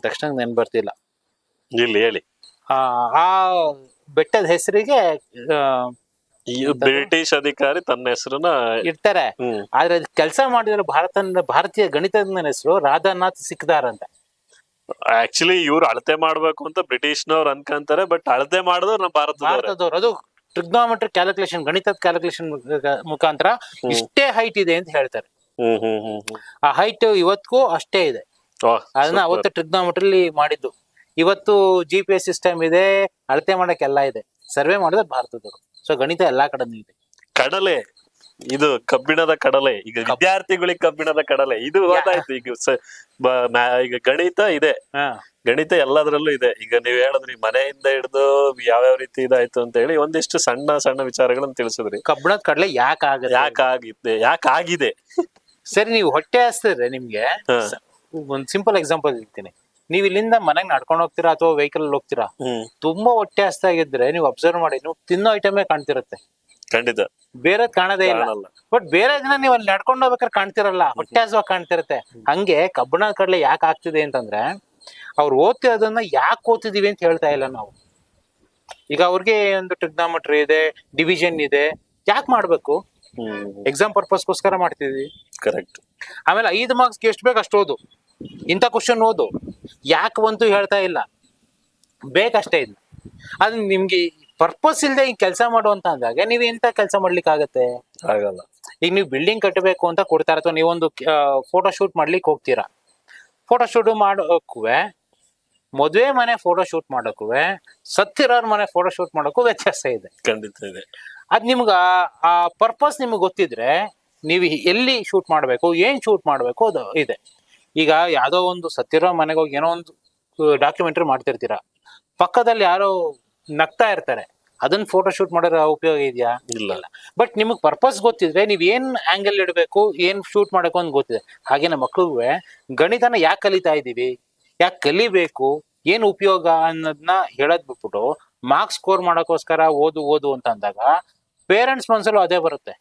ತಕ್ಷಣ ನೆನ್ ಬರ್ತಿಲ್ಲ. ಇಲ್ಲಿ ಹೇಳಿ. ಆ ಬೆಟ್ಟದ ಹೆಸರಿಗೆ ಬ್ರಿಟಿಷ್ ಅಧಿಕಾರಿ ತನ್ನ ಹೆಸರನ್ನ ಇರ್ತಾರೆ. ಆದ್ರೆ ಕೆಲಸ ಮಾಡಿದ್ರೆ ಭಾರತೀಯ ಗಣಿತಜ್ಞನ ಹೆಸರು ರಾಧಾನಾಥ್ ಸಿಕ್ದಾರ್ ಅಂತ. ಆಕ್ಚುಲಿ ಇವ್ರು ಅಳತೆ ಮಾಡ್ಬೇಕು ಅಂತ ಬ್ರಿಟಿಷ್ನವ್ರು ಅನ್ಕಂತಾರೆ, ಬಟ್ ಅಳತೆ ಮಾಡಿದ್ರು ನಮ್ಮ ಭಾರತದವ್ರು. ಅದು ಟ್ರಿಗ್ನೋಮೆಟ್ರಿ ಕ್ಯಾಲ್ಕುಲೇಷನ್, ಗಣಿತದ ಕ್ಯಾಲ್ಕುಲೇಷನ್ ಮುಖಾಂತರ ಇಷ್ಟೇ ಹೈಟ್ ಇದೆ ಅಂತ ಹೇಳ್ತಾರೆ. ಆ ಹೈಟ್ ಇವತ್ತಿಗೂ ಅಷ್ಟೇ ಇದೆ. ಅದನ್ನ ಅವತ್ತು ಟ್ರಿಗ್ನೋಮೆಟ್ರಿಲಿ ಮಾಡಿದ್ದು. ಇವತ್ತು GPS ಸಿಸ್ಟಮ್ ಇದೆ, ಅಳತೆ ಮಾಡಕ್ಕೆಲ್ಲ ಇದೆ. ಸರ್ವೆ ಮಾಡಿದ್ರೆ ಭಾರತದವರು. ಸೊ ಗಣಿತ ಎಲ್ಲಾ ಕಡೆನೂ ಇದೆ. ಕಡಲೆ, ಇದು ಕಬ್ಬಿಣದ ಕಡಲೆ. ಈಗ ವಿದ್ಯಾರ್ಥಿಗಳಿಗೆ ಕಬ್ಬಿಣದ ಕಡಲೆ ಇದು ಗೊತ್ತಾಯ್ತು. ಈಗ ಗಣಿತ ಇದೆ, ಗಣಿತ ಎಲ್ಲದ್ರಲ್ಲೂ ಇದೆ. ಈಗ ನೀವ್ ಹೇಳಿದ್ರಿ ಮನೆಯಿಂದ ಹಿಡಿದು ಯಾವ್ಯಾವ ರೀತಿ ಇದಾಯ್ತು ಅಂತ ಹೇಳಿ ಒಂದಿಷ್ಟು ಸಣ್ಣ ಸಣ್ಣ ವಿಚಾರಗಳನ್ನ ತಿಳಿಸಿದ್ರಿ. ಕಬ್ಬಿಣದ ಕಡಲೆ ಯಾಕಾಗಿದೆ ಸರಿ, ನೀವು ಹೊಟ್ಟೆ ಹಸ್ತಿದ್ರೆ ನಿಮ್ಗೆ ಒಂದ್ ಸಿಂಪಲ್ ಎಕ್ಸಾಂಪಲ್ ಹೇಳ್ತೀನಿ. ನೀವ್ ಇಲ್ಲಿಂದ ಮನೆಗ್ ನಡ್ಕೊಂಡು ಹೋಗ್ತೀರಾ ಅಥವಾ ವೆಹಿಕಲ್ ಹೋಗ್ತೀರಾ, ತುಂಬಾ ಹೊಟ್ಟೆ ಹಸ್ತಾಗಿದ್ರೆ ನೀವು ಅಬ್ಸರ್ವ್ ಮಾಡಿ, ನೀವು ತಿನ್ನೋ ಐಟಮೇ ಕಾಣ್ತಿರತ್ತೆ. ಖಂಡಿತ ಬೇರೆ ಕಾಣದೇ ಇಲ್ಲ. ಬಟ್ ಬೇರೆ ದಿನ ನೀವು ಅಲ್ಲಿ ನಡ್ಕೊಂಡು ಹೋಗ್ಬೇಕಾದ್ರೆ ಕಾಣ್ತಿರಲ್ಲ, ಹೊಟ್ಟೆ ಹಸುವಾಗಿ ಕಾಣ್ತಿರತ್ತೆ. ಹಂಗೆ ಕಬ್ಬಿಣದ ಕಡಲೆ ಯಾಕೆ ಆಗ್ತಿದೆ ಅಂತಂದ್ರೆ, ಅವ್ರು ಓದ್ತಿರೋದನ್ನ ಯಾಕೆ ಓದ್ತಿದೀವಿ ಅಂತ ಹೇಳ್ತಾ ಇಲ್ಲ ನಾವು. ಈಗ ಅವ್ರಿಗೆ ಒಂದು ಟ್ರಿಗ್ನೋಮೆಟ್ರಿ ಇದೆ, ಡಿವಿಷನ್ ಇದೆ, ಯಾಕೆ ಮಾಡ್ಬೇಕು? ಎಕ್ಸಾಮ್ ಪರ್ಪಸ್ಗೋಸ್ಕರ ಮಾಡ್ತಿದೀವಿ. ಕರೆಕ್ಟ್. ಆಮೇಲೆ 5 ಮಾರ್ಕ್ಸ್ಗೆ ಎಷ್ಟು ಬೇಕು ಅಷ್ಟು ಓದು, ಇಂಥ ಕ್ವಶನ್ ಓದು, ಯಾಕೆ ಬಂತು ಹೇಳ್ತಾ ಇಲ್ಲ, ಬೇಕಷ್ಟೇ ಇಲ್ಲ. ಅದು ನಿಮ್ಗೆ ಪರ್ಪಸ್ ಇಲ್ಲದೆ ಈ ಕೆಲಸ ಮಾಡುವಂತ ಅಂದಾಗ ನೀವು ಎಂತ ಕೆಲಸ ಮಾಡ್ಲಿಕ್ಕೆ ಆಗತ್ತೆ? ಆಗಲ್ಲ. ಈಗ ನೀವು ಬಿಲ್ಡಿಂಗ್ ಕಟ್ಟಬೇಕು ಅಂತ ಕೊಡ್ತಾರ, ಅಥವಾ ನೀವೊಂದು ಫೋಟೋ ಶೂಟ್ ಮಾಡ್ಲಿಕ್ಕೆ ಹೋಗ್ತೀರಾ. ಫೋಟೋ ಶೂಟ್ ಮಾಡೋಕ್ಕೂವೆ, ಮದುವೆ ಮನೆ ಫೋಟೋ ಶೂಟ್ ಮಾಡೋಕ್ಕೂವೆ, ಸತ್ತಿರೋರ್ ಮನೆ ಫೋಟೋ ಶೂಟ್ ಮಾಡೋಕ್ಕೂ ವ್ಯತ್ಯಾಸ ಇದೆ. ಖಂಡಿತ ಇದೆ. ಅದ್ ನಿಮ್ಗ ಆ ಪರ್ಪಸ್ ನಿಮ್ಗೆ ಗೊತ್ತಿದ್ರೆ ನೀವು ಎಲ್ಲಿ ಶೂಟ್ ಮಾಡ್ಬೇಕು, ಏನ್ ಶೂಟ್ ಮಾಡ್ಬೇಕು ಅದು ಇದೆ. ಈಗ ಯಾವ್ದೋ ಒಂದು ಸತ್ತಿರೋ ಮನೆಗೆ ಹೋಗಿ ಏನೋ ಒಂದು ಡಾಕ್ಯುಮೆಂಟ್ರಿ ಮಾಡ್ತಿರ್ತೀರಾ, ಪಕ್ಕದಲ್ಲಿ ಯಾರೋ ನಗ್ತಾ ಇರ್ತಾರೆ, ಅದನ್ನ ಫೋಟೋ ಶೂಟ್ ಮಾಡೋದ್ರ ಉಪಯೋಗ ಇದೆಯಾ? ಇಲ್ಲ. ಬಟ್ ನಿಮಗ್ ಪರ್ಪಸ್ ಗೊತ್ತಿದ್ರೆ ನೀವ್ ಏನ್ ಆಂಗಲ್ ಇಡಬೇಕು, ಏನ್ ಶೂಟ್ ಮಾಡಬೇಕು ಅಂತ ಗೊತ್ತಿದೆ. ಹಾಗೆ ನಮ್ಮ ಮಕ್ಳಿಗೂ ಗಣಿತನ ಯಾಕೆ ಕಲಿತಾ ಇದೀವಿ, ಯಾಕೆ ಕಲಿಬೇಕು, ಏನ್ ಉಪಯೋಗ ಅನ್ನೋದನ್ನ ಹೇಳದ್ ಬಿಟ್ಬಿಟ್ಟು ಮಾರ್ಕ್ಸ್ ಸ್ಕೋರ್ ಮಾಡೋಕ್ಕೋಸ್ಕರ ಓದು ಅಂತ ಅಂದಾಗ ಪೇರೆಂಟ್ಸ್ ಮನ್ಸಲ್ಲೂ ಅದೇ ಬರುತ್ತೆ.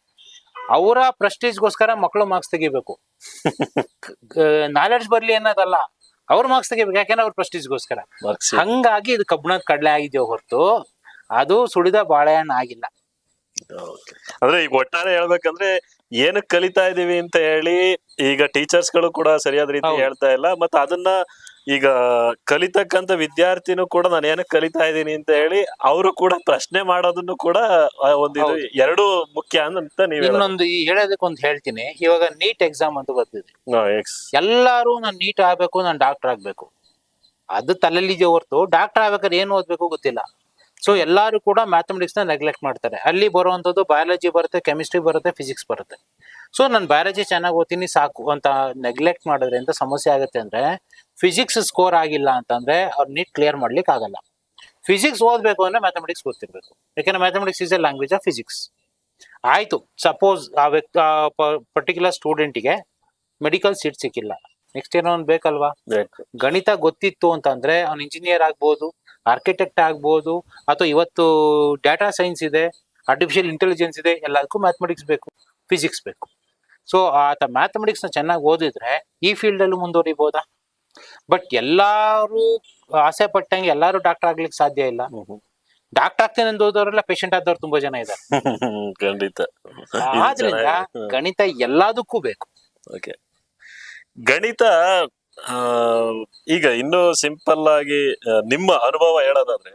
ಅವರ ಪ್ರೆಸ್ಟೀಜ್ಗೋಸ್ಕರ ಮಕ್ಕಳು ಮಾರ್ಕ್ಸ್ ತೆಗಿಬೇಕು. ನಾಲೆಡ್ಜ್ ಬರ್ಲಿ ಅನ್ನೋದಲ್ಲ, ಅವ್ರ ಮಾರ್ಕ್ಸ್ ತೆಗಿಬೇಕು, ಯಾಕೆಂದ್ರೆ ಅವ್ರ ಪ್ರೆಸ್ಟೀಜ್ಗೋಸ್ಕರ. ಹಂಗಾಗಿ ಇದು ಕಬ್ಬಿಣದ ಕಡಲೆ ಆಗಿದೆಯೋ ಹೊರತು ಅದು ಸುಳಿದ ಬಾಳೆಹಣ್ಣು ಆಗಿಲ್ಲ. ಅಂದ್ರೆ ಈಗ ಒಟ್ಟಾರೆ ಹೇಳ್ಬೇಕಂದ್ರೆ ಏನಕ್ಕೆ ಕಲಿತಾ ಇದೀವಿ ಅಂತ ಹೇಳಿ ಈಗ ಟೀಚರ್ಸ್ ಗಳು ಕೂಡ ಸರಿಯಾದ ರೀತಿ ಹೇಳ್ತಾ ಇಲ್ಲ. ಮತ್ತೆ ಅದನ್ನ ಈಗ ಕಲಿತಕ್ಕಂತ ವಿದ್ಯಾರ್ಥಿನೂ ಕೂಡ ನಾನು ಏನಕ್ಕೆ ಕಲಿತಾ ಇದ್ದೀನಿ ಅಂತ ಹೇಳಿ ಅವರು ಕೂಡ ಪ್ರಶ್ನೆ ಮಾಡೋದನ್ನು ಕೂಡ ಒಂದು ಇದು ಎರಡು ಮುಖ್ಯ ಅಂತ ನೀವು. ಇನ್ನೊಂದು ಈ ಹೇಳೋದಕ್ಕೊಂದು ಹೇಳ್ತೀನಿ. ಇವಾಗ ನೀಟ್ ಎಕ್ಸಾಮ್ ಅಂತ ಬರ್ತಿದೆ, ಎಲ್ಲಾರು ನಾನು ನೀಟ್ ಆಗ್ಬೇಕು, ನಾನು ಡಾಕ್ಟರ್ ಆಗ್ಬೇಕು, ಅದು ತಲೆಯಲ್ಲಿದೆ ಹೊರತು ಡಾಕ್ಟರ್ ಆಗ್ಬೇಕಾದ್ರೆ ಏನ್ ಓದ್ಬೇಕು ಗೊತ್ತಿಲ್ಲ. ಸೊ ಎಲ್ಲಾರು ಕೂಡ ಮ್ಯಾಥಮೆಟಿಕ್ಸ್ ನ ನೆಗ್ಲೆಕ್ಟ್ ಮಾಡ್ತಾರೆ. ಅಲ್ಲಿ ಬರುವಂತದ್ದು ಬಯಾಲಜಿ ಬರುತ್ತೆ, ಕೆಮಿಸ್ಟ್ರಿ ಬರುತ್ತೆ, ಫಿಸಿಕ್ಸ್ ಬರುತ್ತೆ. ಸೊ ನಾನು ಬಯಾಲಜಿ ಚೆನ್ನಾಗಿ ಓದ್ತೀನಿ ಸಾಕು ಅಂತ ನೆಗ್ಲೆಕ್ಟ್ ಮಾಡಿದ್ರೆ ಎಂತ ಸಮಸ್ಯೆ ಆಗುತ್ತೆ ಅಂದ್ರೆ, ಫಿಸಿಕ್ಸ್ ಸ್ಕೋರ್ ಆಗಿಲ್ಲ ಅಂತಂದ್ರೆ ಅವ್ರು ನೀಟ್ ಕ್ಲಿಯರ್ ಮಾಡ್ಲಿಕ್ಕೆ ಆಗಲ್ಲ. ಫಿಸಿಕ್ಸ್ ಓದ್ಬೇಕು ಅಂದ್ರೆ ಮ್ಯಾಥಮೆಟಿಕ್ಸ್ ಗೊತ್ತಿರ್ಬೇಕು, ಯಾಕಂದ್ರೆ mathematics is a language of physics. ಆಯ್ತು, ಸಪೋಸ್ ಆ ವ್ಯಕ್ತಿ ಪರ್ಟಿಕ್ಯುಲರ್ ಸ್ಟೂಡೆಂಟಿಗೆ ಮೆಡಿಕಲ್ ಸೀಟ್ ಸಿಕ್ಕಿಲ್ಲ, ನೆಕ್ಸ್ಟ್ ಏನೋ ಒಂದು ಬೇಕಲ್ವಾ? ಗಣಿತ ಗೊತ್ತಿತ್ತು ಅಂತಂದ್ರೆ ಅವ್ನು ಇಂಜಿನಿಯರ್ ಆಗ್ಬೋದು, ಆರ್ಕಿಟೆಕ್ಟ್ ಆಗ್ಬೋದು, ಅಥವಾ ಇವತ್ತು ಡಾಟಾ ಸೈನ್ಸ್ ಇದೆ, ಆರ್ಟಿಫಿಷಿಯಲ್ ಇಂಟೆಲಿಜೆನ್ಸ್ ಇದೆ, ಎಲ್ಲದಕ್ಕೂ ಮ್ಯಾಥಮೆಟಿಕ್ಸ್ ಬೇಕು, ಫಿಸಿಕ್ಸ್ ಬೇಕು. ಸೊ ಆತ ಮ್ಯಾಥಮೆಟಿಕ್ಸ್ ನ ಚೆನ್ನಾಗಿ ಓದಿದ್ರೆ ಈ ಫೀಲ್ಡ್ ಅಲ್ಲೂ ಮುಂದುವರಿಬಹುದಾ? ಬಟ್ ಎಲ್ಲಾರು ಆಸೆ ಪಟ್ಟಂಗೆ ಎಲ್ಲಾರು ಡಾಕ್ಟರ್ ಆಗ್ಲಿಕ್ಕೆ ಸಾಧ್ಯ ಇಲ್ಲ. ಡಾಕ್ಟರ್ ಆಗ್ತೇನೆ ಅಂತ ಓದೋರೆಲ್ಲ ಪೇಷಂಟ್ ಆದವ್ರು ತುಂಬಾ ಜನ ಇದ್ದಾರೆ. ಖಂಡಿತ. ಆದ್ರಿಂದ ಗಣಿತ ಎಲ್ಲದಕ್ಕೂ ಬೇಕು. ಗಣಿತ ಈಗ ಇನ್ನು ಸಿಂಪಲ್ ಆಗಿ ನಿಮ್ಮ ಅನುಭವ ಹೇಳೋದಾದ್ರೆ,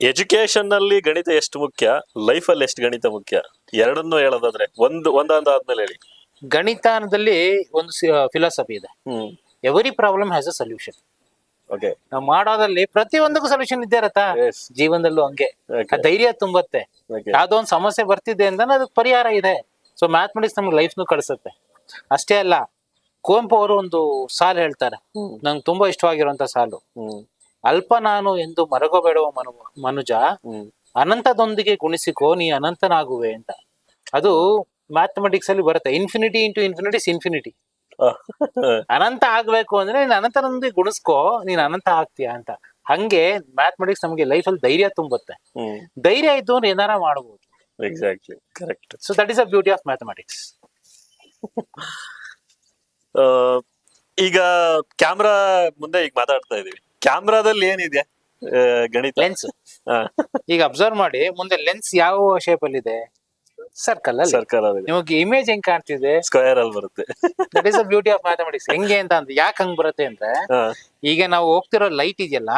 ಎಜುಕೇಶನ್ ನಲ್ಲಿ ಗಣಿತ ಎಷ್ಟು ಮುಖ್ಯ, ಲೈಫ್ ಅಲ್ಲಿ ಎಷ್ಟು ಗಣಿತ ಮುಖ್ಯ, ಎರಡನ್ನೂ ಹೇಳೋದಾದ್ರೆ ಒಂದಾದ್ಮೇಲೆ ಹೇಳಿ. ಗಣಿತದಲ್ಲಿ ಒಂದು ಫಿಲಾಸಫಿ ಇದೆ, every problem has a solution. ನಾವು ಮಾಡೋದ್ರಲ್ಲಿ ಪ್ರತಿಯೊಂದಕ್ಕೂ ಸೊಲ್ಯೂಷನ್ ಇದ್ದೇ ಇರತ್ತಾ? ಜೀವನದಲ್ಲೂ ಹಂಗೆ ಧೈರ್ಯ ತುಂಬತ್ತೆ. ಯಾವ್ದೋ ಒಂದು ಸಮಸ್ಯೆ ಬರ್ತಿದೆ ಅಂದ್ರೆ ಅದಕ್ಕೆ ಪರಿಹಾರ ಇದೆ. ಸೊ ಮ್ಯಾಥಮೆಟಿಕ್ಸ್ ನಮ್ಗೆ ಲೈಫ್ನು ಕಳಿಸುತ್ತೆ. ಅಷ್ಟೇ ಅಲ್ಲ, ಕುವೆಂಪು ಅವರು ಒಂದು ಸಾಲು ಹೇಳ್ತಾರೆ, ನಂಗೆ ತುಂಬಾ ಇಷ್ಟವಾಗಿರುವಂತ ಸಾಲು. ಅಲ್ಪ ನಾನು ಎಂದು ಮರಗಬೇಡುವ ಮನುಜ, ಅನಂತದೊಂದಿಗೆ ಗುಣಿಸಿಕೋ ನೀ ಅನಂತನಾಗುವೆ ಅಂತ. ಅದು ಮ್ಯಾಥಮೆಟಿಕ್ಸ್ ಅಲ್ಲಿ ಬರುತ್ತೆ. Infinity into infinity infinity. ಅನಂತ ಆಗ್ಬೇಕು ಅಂದ್ರೆ ನೀನ್ ಅನಂತನೊಂದಿಗೆ ಗುಣಿಸ್ಕೋ, ನೀನ್ ಅನಂತ ಆಗ್ತೀಯಾ ಅಂತ. ಹಂಗೆ ಮ್ಯಾಥಮೆಟಿಕ್ಸ್ ನಮಗೆ ಲೈಫಲ್ಲಿ ಧೈರ್ಯ ತುಂಬುತ್ತೆ. ಧೈರ್ಯ ಇದ್ದು ಅಂದ್ರೆ ಏನಾರ ಮಾಡಬಹುದು. Exactly, correct. So that is the beauty of mathematics. ಈಗ ಕ್ಯಾಮ್ರಾ ಮುಂದೆ ಈಗ ಮಾತಾಡ್ತಾ ಇದೀವಿ. ಕ್ಯಾಮ್ರಾದಲ್ಲಿ ಏನಿದೆ ಗಣಿತ? ಲೆನ್ಸ್. ಈಗ ಅಬ್ಸರ್ವ್ ಮಾಡಿ, ಮುಂದೆ ಲೆನ್ಸ್ ಯಾವ ಶೇಪ್ ಅಲ್ಲಿ ಇದೆ? ಸರ್ಕಲ್ ಅಲ್ಲಿ. ಸರ್ಕಲ್ ಅಲ್ಲಿ. ನಿಮಗೆ ಇಮೇಜ್ ಹೆಂಗ್ ಕಾಣ್ತಿದೆ? ಸ್ಕ್ವೇರ್ ಅಲ್ಲಿ ಬರುತ್ತೆ. That is the beauty of mathematics. ಹೆಂಗೆ ಅಂತ ಅಂದ್ರೆ, ಯಾಕೆ ಹಂಗ್ ಬರುತ್ತೆ ಅಂದ್ರೆ, ಈಗ ನಾವು ಹೋಗ್ತಿರೋ ಲೈಟ್ ಇದೆಯಲ್ಲ,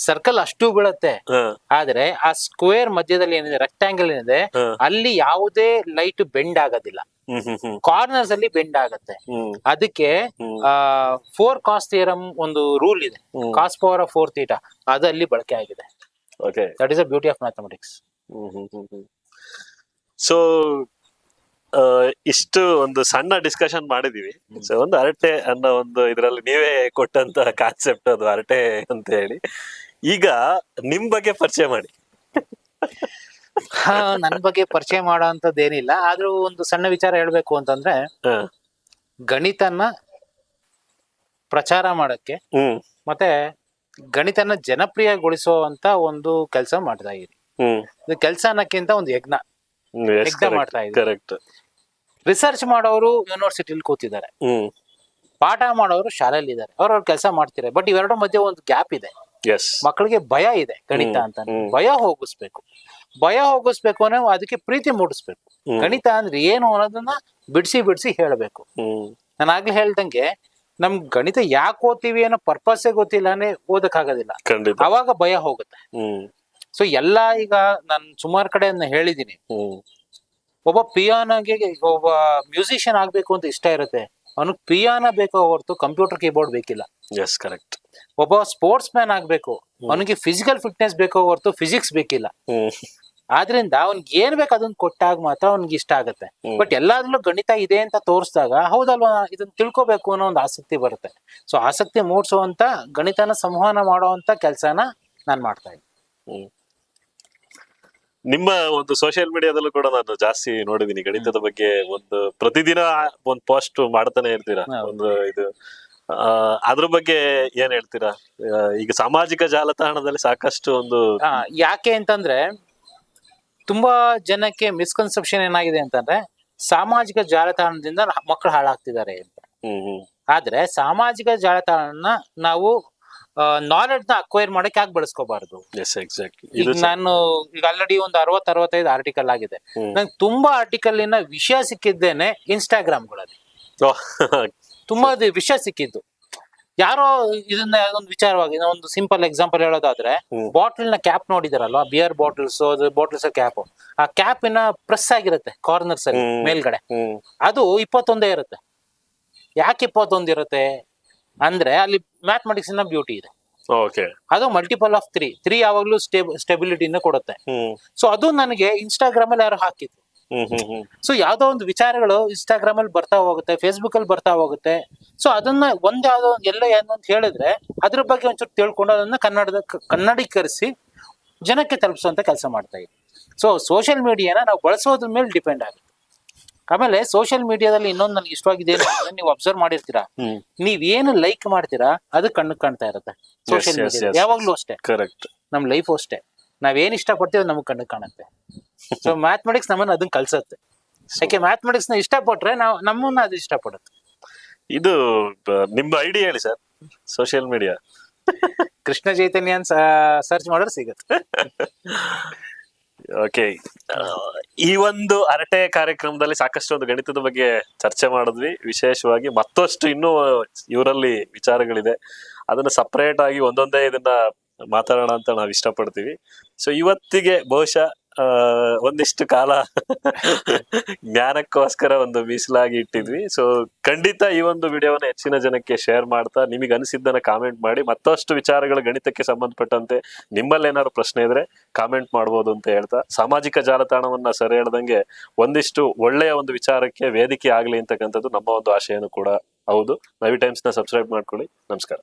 ಸರ್ಕಲ್ ಅಷ್ಟು ಬೀಳುತ್ತೆ. ಆದ್ರೆ ಆ ಸ್ಕ್ವೇರ್ ಮಧ್ಯದಲ್ಲಿ ಏನಿದೆ, ರೆಕ್ಟಾಂಗಲ್ ಏನಿದೆ, ಅಲ್ಲಿ ಯಾವುದೇ ಲೈಟ್ ಬೆಂಡ್ ಆಗೋದಿಲ್ಲ. ಕಾರ್ನರ್ಸ್ ಅಲ್ಲಿ ಬೆಂಡ್ ಆಗತ್ತೆ. ಅದಕ್ಕೆ 4 cos ಥಿಯರಂ ಒಂದು ರೂಲ್ ಇದೆ, cos ಪವರ್ ಆಫ್ 4 ಥೀಟಾ, ಅದು ಅಲ್ಲಿ ಬಳಕೆ ಆಗಿದೆ. That is the beauty of mathematics. So ಇಷ್ಟು ಒಂದು ಸಣ್ಣ ಡಿಸ್ಕಷನ್ ಮಾಡಿದೀವಿ. ಸೊ ಒಂದು ಹರಟೆ ಅನ್ನೋ ಒಂದು ಇದ್ರಲ್ಲಿ ನೀವೇ ಕೊಟ್ಟಂತ ಕಾನ್ಸೆಪ್ಟ್ ಅದು ಹರಟೆ ಅಂತ ಹೇಳಿ. ಈಗ ನಿಮ್ ಬಗ್ಗೆ ಪರಿಚಯ ಮಾಡಿ. ನನ್ ಬಗ್ಗೆ ಪರಿಚಯ ಮಾಡೋ ಅಂತದ್ದು ಏನಿಲ್ಲ. ಆದ್ರೂ ಒಂದು ಸಣ್ಣ ವಿಚಾರ ಹೇಳ್ಬೇಕು ಅಂತಂದ್ರೆ, ಗಣಿತನ ಪ್ರಚಾರ ಮಾಡಕ್ಕೆ ಮತ್ತೆ ಗಣಿತನ ಜನಪ್ರಿಯಗೊಳಿಸುವಂತ ಒಂದು ಕೆಲಸ ಮಾಡ್ತಾ ಇದೀವಿ. ಇದು ಕೆಲಸ ಅನ್ನಕ್ಕಿಂತ ಒಂದು ಯಜ್ಞ ಮಾಡ್ತಾ ಇದೀವಿ. ಕರೆಕ್ಟ್. ರಿಸರ್ಚ್ ಮಾಡೋರು ಯೂನಿವರ್ಸಿಟಿಲಿ ಕೂತಿದ್ದಾರೆ, ಪಾಠ ಮಾಡೋರು ಶಾಲೆಯಲ್ಲಿ ಇದ್ದಾರೆ, ಅವ್ರವ್ರ ಕೆಲಸ ಮಾಡ್ತಿದ್ದಾರೆ. ಬಟ್ ಇವೆರಡು ಮಧ್ಯೆ ಒಂದು ಗ್ಯಾಪ್ ಇದೆ. ಮಕ್ಕಳಿಗೆ ಭಯ ಇದೆ ಗಣಿತ ಅಂತ. ಭಯ ಹೋಗಿಸ್ಬೇಕು ಅಂದ್ರೆ ಅದಕ್ಕೆ ಪ್ರೀತಿ ಮೂಡಿಸ್ಬೇಕು. ಗಣಿತ ಅಂದ್ರೆ ಏನು ಅನ್ನೋದನ್ನ ಬಿಡಿಸಿ ಹೇಳ್ಬೇಕು. ನಾನು ಆಗ್ಲೇ ಹೇಳ್ದಂಗೆ, ನಮ್ ಗಣಿತ ಯಾಕೆ ಓದ್ತೀವಿ ಅನ್ನೋ ಪರ್ಪಸ್ಸೇ ಗೊತ್ತಿಲ್ಲ ಅಂದ್ರೆ ಓದಕ್ಕಾಗೋದಿಲ್ಲ. ಅವಾಗ ಭಯ ಹೋಗುತ್ತೆ. ಸೊ ಈಗ ನಾನು ಸುಮಾರು ಕಡೆ ಹೇಳಿದೀನಿ, ಒಬ್ಬ ಪಿಯಾನೋಗೆ ಒಬ್ಬ ಮ್ಯೂಸಿಷಿಯನ್ ಆಗ್ಬೇಕು ಅಂತ ಇಷ್ಟ ಇರುತ್ತೆ, ಅವನಿಗೆ ಪಿಯಾನೋ ಬೇಕೋ ಹೊರತು ಕಂಪ್ಯೂಟರ್ ಕೀಬೋರ್ಡ್ ಬೇಕಿಲ್ಲ. ಕರೆಕ್ಟ್. ಒಬ್ಬ ಸ್ಪೋರ್ಟ್ಸ್ ಮ್ಯಾನ್ ಆಗ್ಬೇಕು, ಅವನಿಗೆ ಫಿಸಿಕಲ್ ಫಿಟ್ನೆಸ್ ಬೇಕೋ ಹೊರತು ಫಿಸಿಕ್ಸ್ ಬೇಕಿಲ್ಲ. ಆದ್ರಿಂದ ಅವ್ನಿಗೆ ಏನ್ ಬೇಕು ಅದನ್ನ ಕೊಟ್ಟಾಗ ಮಾತ್ರ ಅವ್ನಿಗೆ ಇಷ್ಟ ಆಗತ್ತೆ. ಬಟ್ ಎಲ್ಲಾದ್ರಲ್ಲೂ ಗಣಿತ ಇದೆ ಅಂತ ತೋರಿಸಿದಾಗ, ಹೌದಲ್ವಾ ಇದನ್ನ ತಿಳ್ಕೊಬೇಕು ಅನ್ನೋ ಒಂದು ಆಸಕ್ತಿ ಬರುತ್ತೆ. ಸೊ ಆಸಕ್ತಿ ಮೂಡಿಸುವಂತ, ಗಣಿತನ ಸಂವಹನ ಮಾಡುವಂತ ಕೆಲ್ಸನ ನಾನ್ ಮಾಡ್ತಾ ಇದ್ದೀನಿ. ನಿಮ್ಮ ಒಂದು ಸೋಷಿಯಲ್ ಮೀಡಿಯಾದಲ್ಲೂ ಕೂಡ ನಾನು ಜಾಸ್ತಿ ನೋಡಿದೀನಿ ಗಣಿತದ ಬಗ್ಗೆ. ಒಂದು ಪ್ರತಿದಿನ ಒಂದು ಪೋಸ್ಟ್ ಮಾಡ್ತಾನೆ ಇರ್ತೀರಾ. ಒಂದು ಇದು ಅದ್ರ ಬಗ್ಗೆ ಏನ್ ಹೇಳ್ತೀರಾ? ಈಗ ಸಾಮಾಜಿಕ ಜಾಲತಾಣದಲ್ಲಿ ಸಾಕಷ್ಟು ಒಂದು ಯಾಕೆ ಅಂತಂದ್ರೆ, ತುಂಬಾ ಜನಕ್ಕೆ ಮಿಸ್ಕನ್ಸೆಪ್ಷನ್ ಏನಾಗಿದೆ ಅಂತಂದ್ರೆ, ಸಾಮಾಜಿಕ ಜಾಲತಾಣದಿಂದ ಮಕ್ಕಳು ಹಾಳಾಗ್ತಿದ್ದಾರೆ ಅಂತ. ಆದ್ರೆ ಸಾಮಾಜಿಕ ಜಾಲತಾಣ ನಾವು ನಾಲೆಡ್ಜ್ ನ ಅಕ್ವೈರ್ ಮಾಡಕ್ಕೆ ಯಾಕೆ ಬಳಸ್ಕೋಬಾರ್ದು? ಈಗ ನಾನು ಈಗ ಆಲ್ರೆಡಿ ಒಂದು 60-65 ಆರ್ಟಿಕಲ್ ಆಗಿದೆ. ನಂಗೆ ತುಂಬಾ ಆರ್ಟಿಕಲ್ ವಿಷಯ ಸಿಕ್ಕಿದ್ದೇನೆ ಇನ್ಸ್ಟಾಗ್ರಾಮ್ಗಳಲ್ಲಿ. ತುಂಬಾ ವಿಷಯ ಸಿಕ್ಕಿದ್ದು. ಯಾರೋ ಇದನ್ನ ಒಂದು ವಿಚಾರವಾಗಿ, ಒಂದು ಸಿಂಪಲ್ ಎಕ್ಸಾಂಪಲ್ ಹೇಳೋದಾದ್ರೆ, ಬಾಟಲ್ ನ ಕ್ಯಾಪ್ ನೋಡಿದಾರಲ್ವಾ, ಬಿಯರ್ ಬಾಟಲ್ಸ್ ಕ್ಯಾಪ್, ಆ ಕ್ಯಾಪ್ ಪ್ರೆಸ್ ಆಗಿರುತ್ತೆ ಕಾರ್ನರ್ಸ್ ಅಲ್ಲಿ ಮೇಲ್ಗಡೆ, ಅದು 21 ಇರುತ್ತೆ. ಯಾಕೆ 21 ಇರುತ್ತೆ ಅಂದ್ರೆ, ಅಲ್ಲಿ ಮ್ಯಾಥಮೆಟಿಕ್ಸ್ ಬ್ಯೂಟಿ ಇದೆ. ಅದು ಮಲ್ಟಿಪಲ್ ಆಫ್ 3 ಯಾವಾಗ್ಲೂ ಸ್ಟೆಬಿಲಿಟಿನ ಕೊಡುತ್ತೆ. ಸೊ ಅದು ನನಗೆ ಇನ್ಸ್ಟಾಗ್ರಾಮ್ ಅಲ್ಲಿ ಯಾರು ಹಾಕಿದ್ರು. ಸೊ ಯಾವ್ದೋ ಒಂದು ವಿಚಾರಗಳು ಇನ್ಸ್ಟಾಗ್ರಾಮ್ ಅಲ್ಲಿ ಬರ್ತಾ ಹೋಗುತ್ತೆ, ಫೇಸ್ಬುಕ್ ಅಲ್ಲಿ ಬರ್ತಾ ಹೋಗುತ್ತೆ. ಸೊ ಅದನ್ನ ಯಾವ್ದೋ ಏನು ಅಂತ ಹೇಳಿದ್ರೆ, ಅದ್ರ ಬಗ್ಗೆ ಒಂಚೂರು ತಿಳ್ಕೊಂಡು ಅದನ್ನ ಕನ್ನಡೀಕರಿಸಿ ಜನಕ್ಕೆ ತಲುಪಿಸುವಂತ ಕೆಲಸ ಮಾಡ್ತಾ ಇದ್ದೀವಿ. ಸೊ ಸೋಷಿಯಲ್ ಮೀಡಿಯಾನ ನಾವು ಬಳಸೋದ್ರ ಮೇಲೆ ಡಿಪೆಂಡ್ ಆಗುತ್ತೆ. ಆಮೇಲೆ ಸೋಷಿಯಲ್ ಮೀಡಿಯಾದಲ್ಲಿ ಇನ್ನೊಂದು ನನಗೆ ಇಷ್ಟವಾಗಿದೆ ಏನಂದ್ರೆ, ನೀವು ಅಬ್ಸರ್ವ್ ಮಾಡಿರ್ತೀರಾ, ನೀವೇನು ಲೈಕ್ ಮಾಡ್ತೀರಾ ಅದು ಕಣ್ಣು ಕಾಣ್ತಾ ಇರುತ್ತೆ ಸೋಷಿಯಲ್ ಮೀಡಿಯಾ. ಯಾವಾಗ್ಲೂ ಅಷ್ಟೇ, ನಮ್ ಲೈಫ್ ಅಷ್ಟೇ, ನಾವೇನ್ ಇಷ್ಟ ಪಡ್ತೀವಿ ನಮ್ಗೆ ಕಣ್ಣು ಕಾಣುತ್ತೆ. ಸೊ ಮ್ಯಾಥಮೆಟಿಕ್ಸ್ ನಮ್ಮನ್ನ ಅದನ್ನ ಕಲ್ಸತ್ತೆ. ಯಾಕೆ ಮ್ಯಾಥಮೆಟಿಕ್ಸ್ ನ ಇಷ್ಟಪಟ್ರೆ ನಮ್ಮನ್ನ ಅದು ಇಷ್ಟಪಡುತ್ತೆ. ಇದು ನಿಮ್ಮ ಐಡಿಯಾ ಹೇಳಿ ಸರ್. ಸೋಷಿಯಲ್ ಮೀಡಿಯಾ ಕೃಷ್ಣ ಚೈತನ್ಯ ಸರ್ಚ್ ಮಾಡಿದ್ರೆ ಸಿಗುತ್ತೆ. ಓಕೆ, ಈ ಒಂದು ಹರಟೆ ಕಾರ್ಯಕ್ರಮದಲ್ಲಿ ಸಾಕಷ್ಟು ಒಂದು ಗಣಿತದ ಬಗ್ಗೆ ಚರ್ಚೆ ಮಾಡಿದ್ವಿ. ವಿಶೇಷವಾಗಿ ಮತ್ತಷ್ಟು ಇನ್ನೂ ಇವರಲ್ಲಿ ವಿಚಾರಗಳಿದೆ, ಅದನ್ನ ಸಪರೇಟ್ ಆಗಿ ಒಂದೊಂದೇ ಇದನ್ನ ಮಾತಾಡೋಣ ಅಂತ ನಾವು ಇಷ್ಟಪಡ್ತೀವಿ. ಸೊ ಇವತ್ತಿಗೆ ಬಹುಶಃ ಒಂದಿಷ್ಟು ಕಾಲ ಜ್ಞಾನಕ್ಕೋಸ್ಕರ ಒಂದು ಮೀಸಲಾಗಿ ಇಟ್ಟಿದ್ವಿ. ಸೊ ಖಂಡಿತ ಈ ಒಂದು ವಿಡಿಯೋನ ಹೆಚ್ಚಿನ ಜನಕ್ಕೆ ಶೇರ್ ಮಾಡ್ತಾ, ನಿಮಗೆ ಅನಿಸಿದ್ದನ್ನ ಕಾಮೆಂಟ್ ಮಾಡಿ. ಮತ್ತಷ್ಟು ವಿಚಾರಗಳು ಗಣಿತಕ್ಕೆ ಸಂಬಂಧಪಟ್ಟಂತೆ ನಿಮ್ಮಲ್ಲಿ ಏನಾದ್ರು ಪ್ರಶ್ನೆ ಇದ್ರೆ ಕಾಮೆಂಟ್ ಮಾಡ್ಬೋದು ಅಂತ ಹೇಳ್ತಾ, ಸಾಮಾಜಿಕ ಜಾಲತಾಣವನ್ನ ಸರಿ ಹೇಳ್ದಂಗೆ ಒಂದಿಷ್ಟು ಒಳ್ಳೆಯ ಒಂದು ವಿಚಾರಕ್ಕೆ ವೇದಿಕೆ ಆಗ್ಲಿ ಅಂತಕ್ಕಂಥದ್ದು ನಮ್ಮ ಒಂದು ಆಶಯನೂ ಕೂಡ ಹೌದು. ನವಿ ಟೈಮ್ಸ್ ನ ಸಬ್ಸ್ಕ್ರೈಬ್ ಮಾಡ್ಕೊಳ್ಳಿ. ನಮಸ್ಕಾರ.